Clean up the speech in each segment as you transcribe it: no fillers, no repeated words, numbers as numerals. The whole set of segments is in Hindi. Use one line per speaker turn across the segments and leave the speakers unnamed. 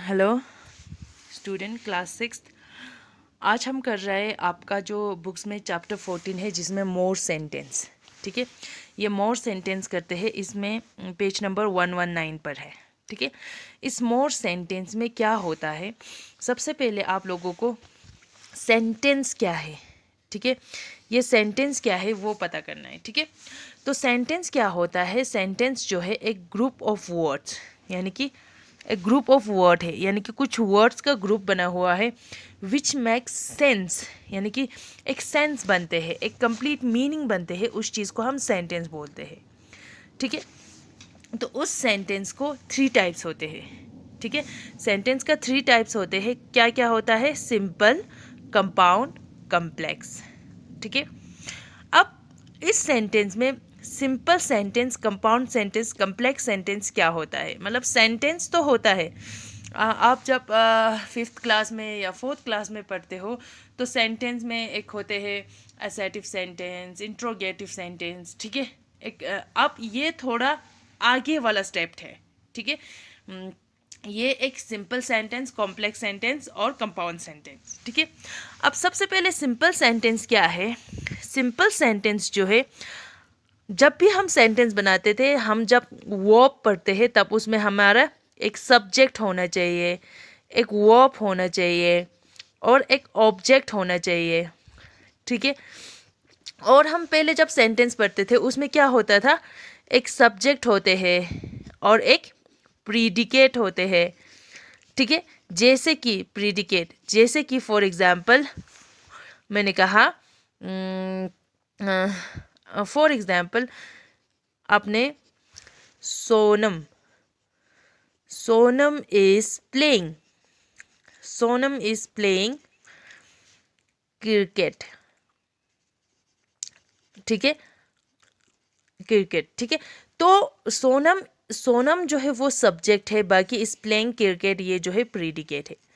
Hello student class 6। आज हम कर रहे हैं आपका जो बुक्स में चैप्टर 14 है जिसमें मोर सेंटेंस। ठीक है, ये मोर सेंटेंस करते हैं, इसमें पेज नंबर 119 पर है। ठीक है, इस मोर सेंटेंस में क्या होता है, सबसे पहले आप लोगों को सेंटेंस क्या है, ठीक है, ये सेंटेंस क्या है वो पता करना है। ठीक है, तो सेंटेंस क्या होता है, सेंटेंस जो है एक ग्रुप ऑफ वर्ड्स, यानी कि एक ग्रुप ऑफ वर्ड है, यानी कि कुछ वर्ड्स का ग्रुप बना हुआ है विच मेक्स सेंस, यानी कि एक सेंस बनते हैं, एक कंप्लीट मीनिंग बनते हैं, उस चीज़ को हम सेंटेंस बोलते हैं। ठीक है, तो उस सेंटेंस को 3 टाइप्स होते हैं। ठीक है, सेंटेंस का 3 टाइप्स होते हैं। क्या क्या होता है, सिंपल, कंपाउंड, कम्प्लेक्स। ठीक है, अब इस सेंटेंस में simple sentence, compound sentence, complex sentence क्या होता है, मतलब सेंटेंस तो होता है। आप जब 5th क्लास में या 4th क्लास में पढ़ते हो तो सेंटेंस में एक होते हैं असर्टिव सेंटेंस, इंट्रोगेटिव सेंटेंस। ठीक है, एक अब ये थोड़ा आगे वाला स्टेप है। ठीक है, ये एक सिंपल सेंटेंस, कॉम्प्लेक्स सेंटेंस और कंपाउंड सेंटेंस। ठीक है, अब सबसे पहले सिंपल सेंटेंस क्या है। सिंपल सेंटेंस जो है, जब भी हम सेंटेंस बनाते थे, हम जब वर्ब पढ़ते हैं तब उसमें हमारा एक सब्जेक्ट होना चाहिए, एक वर्ब होना चाहिए और एक ऑब्जेक्ट होना चाहिए। ठीक है, और हम पहले जब सेंटेंस पढ़ते थे उसमें क्या होता था, एक सब्जेक्ट होते हैं और एक प्रीडिकेट होते हैं। ठीक है, जैसे कि प्रीडिकेट, जैसे कि फॉर एग्जाम्पल मैंने कहा, फॉर एग्जाम्पल आपने Sonam, Sonam is playing, Sonam is playing cricket. ठीक है, क्रिकेट। ठीक है, तो सोनम, सोनम जो है वो सब्जेक्ट है, बाकी इस प्लेइंग क्रिकेट ये जो है प्रीडिकेट है।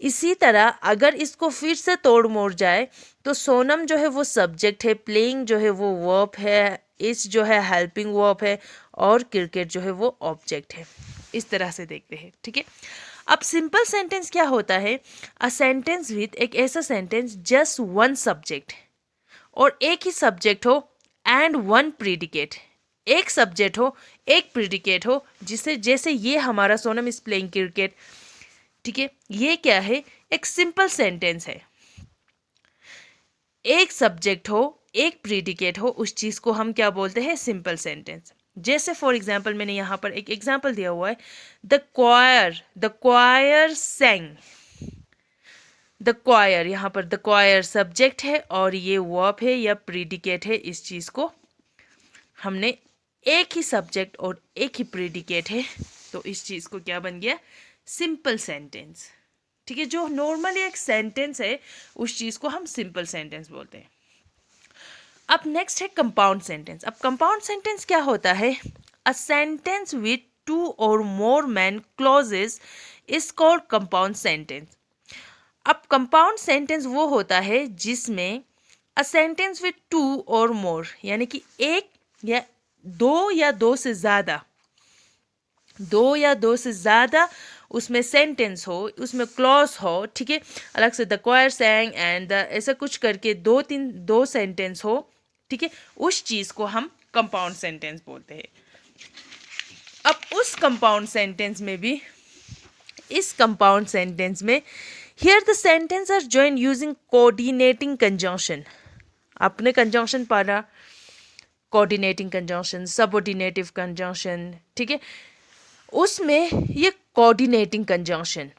इसी तरह अगर इसको फिर से तोड़ मोड़ जाए तो सोनम जो है वो सब्जेक्ट है, प्लेइंग जो है वो वर्ब है, इस जो है हेल्पिंग वर्ब है और क्रिकेट जो है वो ऑब्जेक्ट है। इस तरह से देखते हैं। ठीक है, अब सिंपल सेंटेंस क्या होता है, अ सेंटेंस विथ एक ऐसा सेंटेंस जस्ट वन सब्जेक्ट और एक ही सब्जेक्ट हो एंड वन प्रीडिकेट, एक सब्जेक्ट हो एक प्रीडिकेट हो, जिसे जैसे ये हमारा सोनम इज प्लेइंग क्रिकेट। ठीक है, ये क्या है, एक सिंपल सेंटेंस है। एक सब्जेक्ट हो एक प्रीडिकेट हो, उस चीज को हम क्या बोलते हैं, सिंपल सेंटेंस। जैसे फॉर एग्जाम्पल मैंने यहाँ पर एक एग्जाम्पल दिया हुआ है, द क्वायर सेंग। द क्वायर, यहाँ पर द क्वायर सब्जेक्ट है और ये वर्ब है या प्रीडिकेट है। इस चीज को हमने, एक ही सब्जेक्ट और एक ही प्रीडिकेट है, तो इस चीज को क्या बन गया, सिंपल सेंटेंस। ठीक है, जो नॉर्मली एक सेंटेंस है उस चीज को हम सिंपल सेंटेंस बोलते हैं। अब नेक्स्ट है कंपाउंड सेंटेंस। अब कंपाउंड सेंटेंस क्या होता है, a sentence with 2 or more main clauses is called compound sentence. अब कंपाउंड सेंटेंस वो होता है जिसमें अ सेंटेंस विथ 2 और मोर, यानी कि एक या दो से ज़्यादा, दो या दो से ज़्यादा उसमें सेंटेंस हो, उसमें क्लॉज हो। ठीक है, अलग से the choir sang and the ऐसा कुछ करके दो सेंटेंस हो। ठीक है, उस चीज़ को हम कंपाउंड सेंटेंस बोलते हैं। अब उस कंपाउंड सेंटेंस में भी, इस कंपाउंड सेंटेंस में here the sentence are join using coordinating conjunction. आपने कंजंक्शन पढ़ा, कोऑर्डिनेटिंग कंजंक्शन, सबऑर्डिनेटिव कंजंक्शन। ठीक है, उसमें ये कोऑर्डिनेटिंग कंजंक्शन,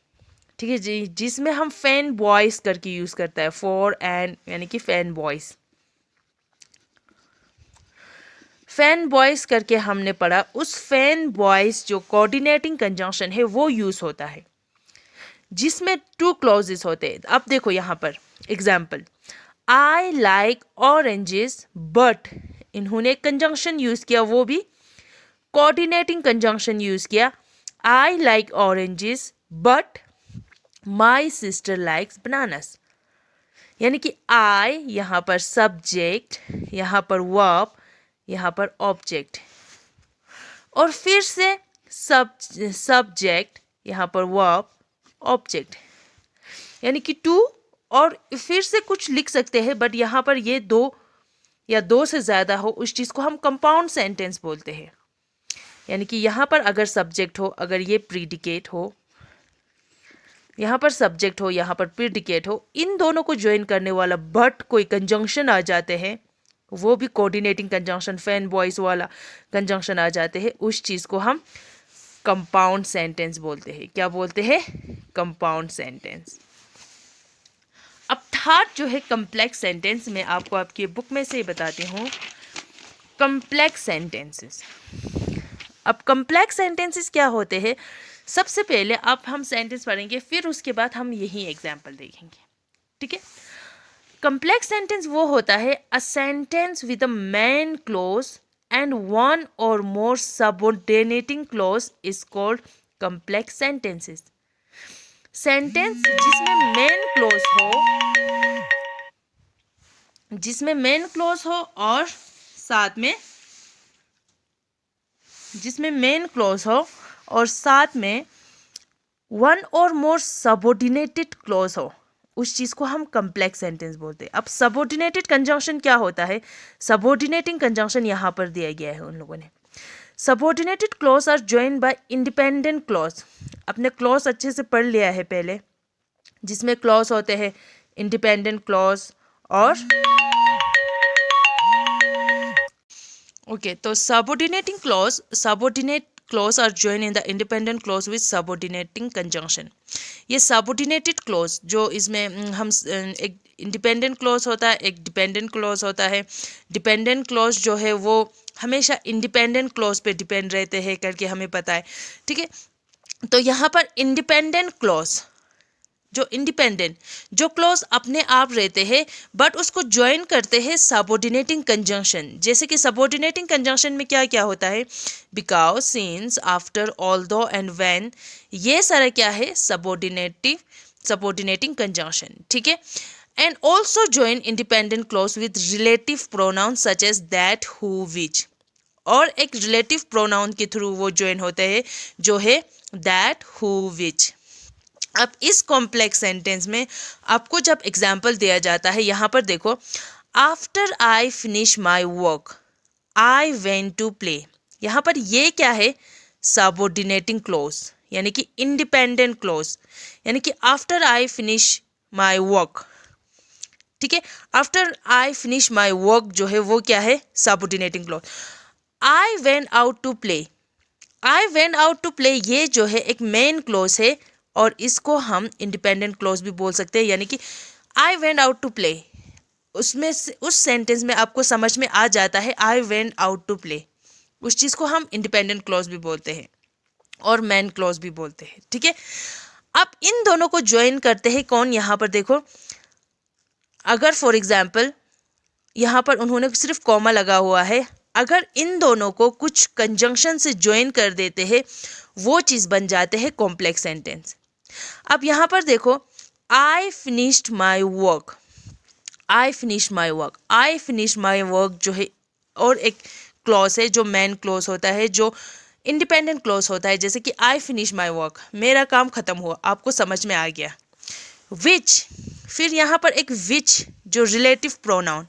ठीक है जी, जिसमें हम फैन बॉयज करके यूज करता है, फॉर एंड, यानी कि फैन बॉयज, फैन बॉयज करके हमने पढ़ा। उस फैन बॉयज जो कोऑर्डिनेटिंग कंजंक्शन है वो यूज होता है, जिसमें 2 क्लॉजेस होते हैं। अब देखो यहाँ पर example, I like oranges but, इन्होंने कंजंक्शन यूज किया, वो भी कोऑर्डिनेटिंग कंजंक्शन यूज किया। I like oranges but my sister likes bananas, यानी कि आई यहाँ पर सब्जेक्ट, यहाँ पर वर्ब, यहाँ पर ऑब्जेक्ट, और फिर से सब्जेक्ट, यहाँ पर वर्ब, ऑब्जेक्ट, यानी कि टू और फिर से कुछ लिख सकते हैं, बट यहाँ पर ये दो या दो से ज़्यादा हो उस चीज़ को हम कंपाउंड सेंटेंस बोलते हैं। यानी कि यहाँ पर अगर सब्जेक्ट हो, अगर ये प्रीडिकेट हो, यहाँ पर सब्जेक्ट हो, यहाँ पर प्रीडिकेट हो, इन दोनों को ज्वाइन करने वाला बट कोई कंजंक्शन आ जाते हैं, वो भी कोऑर्डिनेटिंग कंजंक्शन, फैन बॉयज वाला कंजंक्शन आ जाते हैं, उस चीज़ को हम कंपाउंड सेंटेंस बोलते हैं। क्या बोलते हैं? Compound sentence. अब थर्ड जो है कम्प्लेक्स सेंटेंस, मैं आपको आपकी बुक में से ही बताती हूँ कम्प्लेक्स सेंटेंसेस। अब कम्प्लेक्स सेंटेंसेस क्या होते हैं? सबसे पहले अब हम सेंटेंस पढ़ेंगे, फिर उसके बाद हम यही एग्जाम्पल देखेंगे, ठीक है। कम्प्लेक्स सेंटेंस वो होता है a sentence with a main clause and one or more subordinating clause is called complex sentences. Sentence जिसमें मेन क्लोज हो और साथ में one or more subordinated close हो, उस चीज़ को हम कम्प्लेक्स सेंटेंस बोलते हैं। अब सबऑर्डिनेटेड कंजंक्शन क्या होता है? सबऑर्डिनेटिंग कंजंक्शन यहाँ पर दिया गया है उन लोगों ने। Subordinated clause are joined by independent clause. अपने क्लॉज अच्छे से पढ़ लिया है पहले, जिसमें क्लॉज होते हैं इंडिपेंडेंट क्लॉज और तो subordinate clause are joined in the independent clause with subordinating conjunction। ये subordinated clause जो इसमें हम एक इंडिपेंडेंट क्लॉज होता है, एक डिपेंडेंट क्लॉज होता है। डिपेंडेंट क्लॉज जो है वो हमेशा इंडिपेंडेंट क्लॉज पे डिपेंड रहते हैं करके हमें पता है, ठीक है। तो यहाँ पर इंडिपेंडेंट क्लॉज जो क्लॉज अपने आप रहते हैं बट उसको ज्वाइन करते हैं सबऑर्डिनेटिंग कंजंक्शन। जैसे कि सबऑर्डिनेटिंग कंजंक्शन में क्या क्या होता है? Because, since, after, although and when, ये सारा क्या है? सबऑर्डिनेटिंग कंजंक्शन, ठीक है। And also join independent clause with relative pronoun such as that, who, which, और एक रिलेटिव प्रोनाउन के थ्रू वो ज्वाइन होते हैं जो है दैट, हु, विच। अब इस कॉम्प्लेक्स सेंटेंस में आपको जब एग्जाम्पल दिया जाता है, यहाँ पर देखो, after I finish my work I went to play. यहाँ पर ये क्या है? सबऑर्डिनेटिंग क्लॉज, यानी कि इंडिपेंडेंट क्लॉज, यानी कि after I finish my work, ठीक है। After I finish my work जो है वो क्या है? Subordinating clause. I went out to play, I went out to play, ये जो है एक मेन क्लॉज है और इसको हम इंडिपेंडेंट क्लॉज भी बोल सकते हैं। यानी कि I went out to play, उसमें से उस सेंटेंस में आपको समझ में आ जाता है I went out to play, उस चीज़ को हम इंडिपेंडेंट क्लॉज भी बोलते हैं और मेन क्लॉज भी बोलते हैं, ठीक है। अब इन दोनों को ज्वाइन करते हैं कौन? यहाँ पर देखो, अगर फॉर एग्जाम्पल यहाँ पर उन्होंने सिर्फ कॉमा लगा हुआ है, अगर इन दोनों को कुछ कंजंक्शन से ज्वाइन कर देते हैं वो चीज़ बन जाते हैं कॉम्प्लेक्स सेंटेंस। अब यहाँ पर देखो, I finished my work, I finish my work, I finish my work जो है और एक क्लॉज है जो मेन क्लॉज होता है, जो इंडिपेंडेंट क्लॉज होता है। जैसे कि आई फिनिश माई वर्क, मेरा काम खत्म हुआ, आपको समझ में आ गया। विच, फिर यहाँ पर एक विच जो रिलेटिव प्रोनाउन,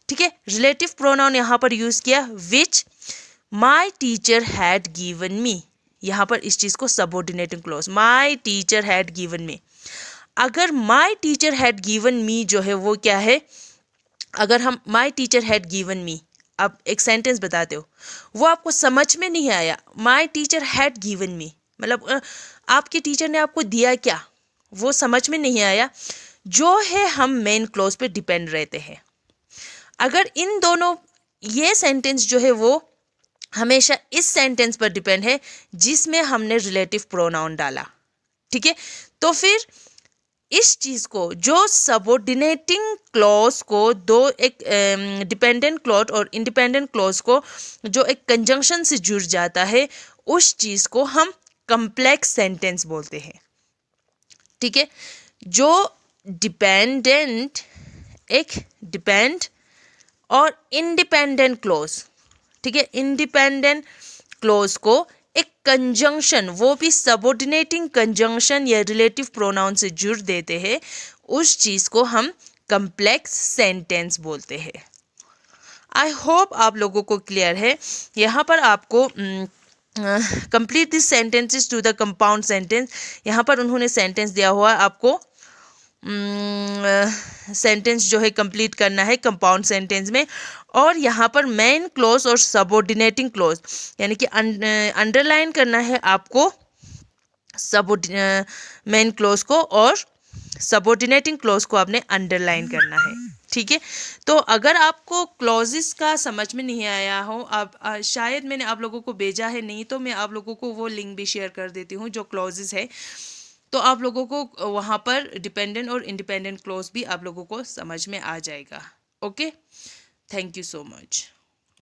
ठीक है, रिलेटिव प्रोनाउन यहाँ पर यूज़ किया, which my teacher had given me. यहाँ पर इस चीज़ को subordinating clause, my teacher had given me. अगर my teacher had given me जो है वो क्या है? अगर हम my teacher had given me, अब एक सेंटेंस बताते हो, वो आपको समझ में नहीं आया, माई टीचर हैड गिवन मी मतलब आपके टीचर ने आपको दिया क्या, वो समझ में नहीं आया, जो है हम मेन क्लॉज पे डिपेंड रहते हैं। अगर इन दोनों, ये सेंटेंस जो है वो हमेशा इस सेंटेंस पर डिपेंड है जिसमें हमने रिलेटिव प्रोनाउन डाला, ठीक है। तो फिर इस चीज़ को, जो सबऑर्डिनेटिंग क्लॉज को दो, एक डिपेंडेंट क्लॉज और इंडिपेंडेंट क्लॉज को जो एक कंजंक्शन से जुड़ जाता है, उस चीज़ को हम कम्प्लेक्स सेंटेंस बोलते हैं, ठीक है। जो डिपेंडेंट, एक डिपेंड और इंडिपेंडेंट क्लॉज, ठीक है, इंडिपेंडेंट क्लॉज को एक कंजंक्शन, वो भी सबऑर्डिनेटिंग कंजंक्शन या रिलेटिव प्रोनाउन से जुड़ देते हैं, उस चीज़ को हम कम्प्लेक्स सेंटेंस बोलते हैं। आई होप आप लोगों को क्लियर है। यहाँ पर आपको complete this sentences to the compound sentence, यहाँ पर उन्होंने सेंटेंस दिया हुआ है, आपको सेंटेंस जो है कंप्लीट करना है कंपाउंड सेंटेंस में। और यहाँ पर मेन क्लोज और सबऑर्डिनेटिंग क्लोज यानी कि अंडरलाइन करना है आपको मेन क्लोज को, और सबऑर्डिनेटिंग क्लोज को आपने अंडरलाइन करना है। ठीक है, तो अगर आपको क्लॉजेस का समझ में नहीं आया हो, आप शायद मैंने आप लोगों को भेजा है, नहीं तो मैं आप लोगों को वो लिंक भी शेयर कर देती हूँ जो क्लॉजेस है, तो आप लोगों को वहाँ पर डिपेंडेंट और इंडिपेंडेंट क्लॉज भी आप लोगों को समझ में आ जाएगा। Okay, thank you so much.